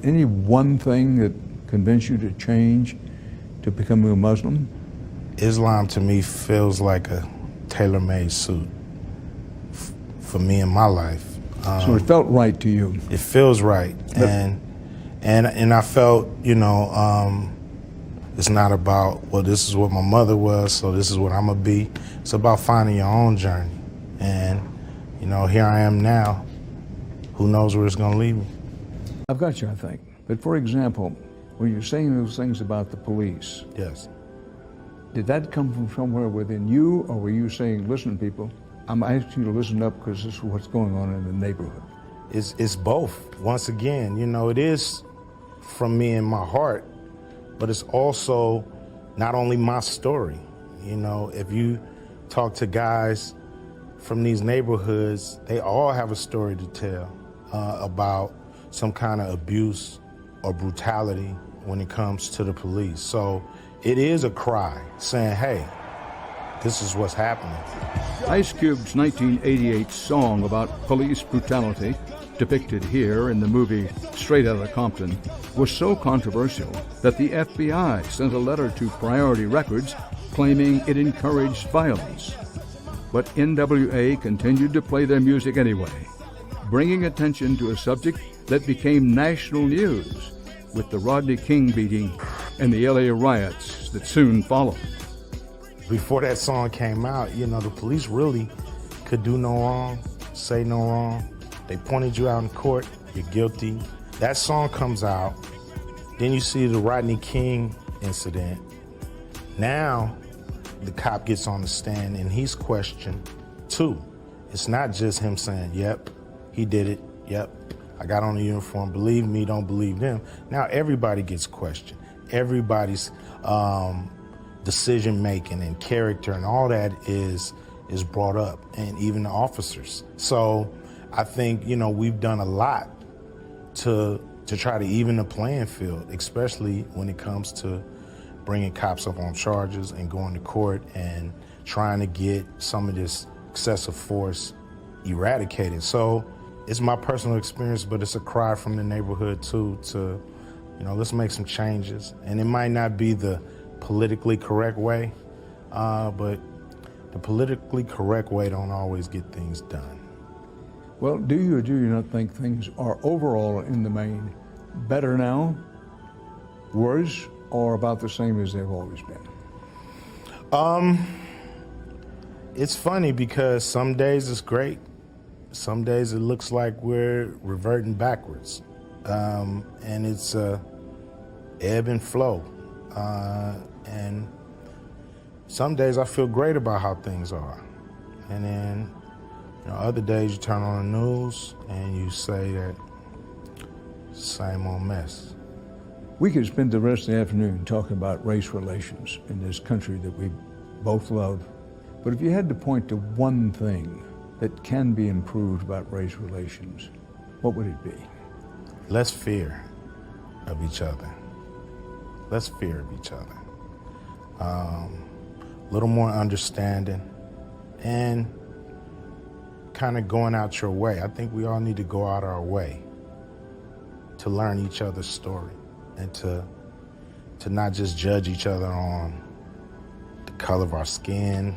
any one thing that convinced you to change, to become a Muslim? Islam to me feels like a tailor-made suit for me in my life. So it felt right to you. It feels right, and I felt, you know, it's not about, well, this is what my mother was, so this is what I'm gonna be. It's about finding your own journey, and you know, here I am now. Who knows where it's gonna lead me? I've got you, I think. But for example, when you're saying those things about the police, Yes. did that come from somewhere within you, or were you saying, listen, people, I'm asking you to listen up because this is what's going on in the neighborhood? It's both. Once again, you know, it is from me in my heart, but it's also not only my story. You know, if you talk to guys from these neighborhoods, they all have a story to tell about some kind of abuse or brutality when it comes to the police. So it is a cry saying, hey, this is what's happening. Icecube's 1988 song about police brutality, depicted here in the movie Straight Outta Compton, was so controversial that the FBI sent a letter to Priority Records claiming it encouraged violence. But NWA continued to play their music anyway, bringing attention to a subject that became national news with the Rodney King beating and the LA riots that soon followed. Before that song came out, you know, the police really could do no wrong, say no wrong. They pointed you out in court, you're guilty. That song comes out, then you see the Rodney King incident. Now, the cop gets on the stand and he's questioned too. It's not just him saying, yep, he did it, yep, I got on the uniform, believe me, don't believe them. Now everybody gets questioned. Everybody's decision-making and character and all that is brought up, and even the officers. So I think, you know, we've done a lot to try to even the playing field, especially when it comes to bringing cops up on charges and going to court and trying to get some of this excessive force eradicated. So it's my personal experience, but it's a cry from the neighborhood too to, you know, let's make some changes. And it might not be the politically correct way, but the politically correct way don't always get things done. Well, do you or do you not think things are overall in the main better now, worse, or about the same as they've always been? It's funny because some days it's great. Some days it looks like we're reverting backwards. And it's ebb and flow. And some days I feel great about how things are. And then, you know, other days you turn on the news and you say that same old mess. We could spend the rest of the afternoon talking about race relations in this country that we both love. But if you had to point to one thing that can be improved about race relations, what would it be? Less fear of each other. Less fear of each other. A little more understanding and kind of going out your way. I think we all need to go out our way to learn each other's story and to not just judge each other on the color of our skin.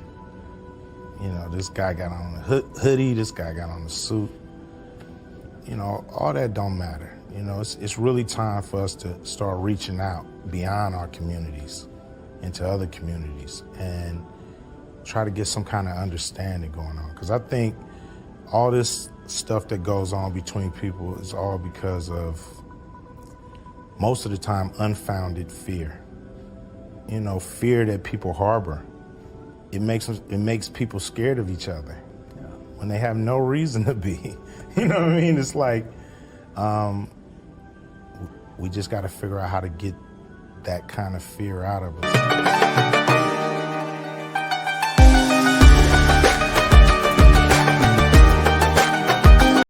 You know, this guy got on a hoodie, this guy got on a suit. You know, all that don't matter. You know, it's really time for us to start reaching out beyond our communities into other communities and try to get some kind of understanding going on. Because I think all this stuff that goes on between people is all because of, most of the time, unfounded fear. You know, fear that people harbor. It makes people scared of each other when they have no reason to be. You know what I mean? It's like, we just got to figure out how to get that kind of fear out of us.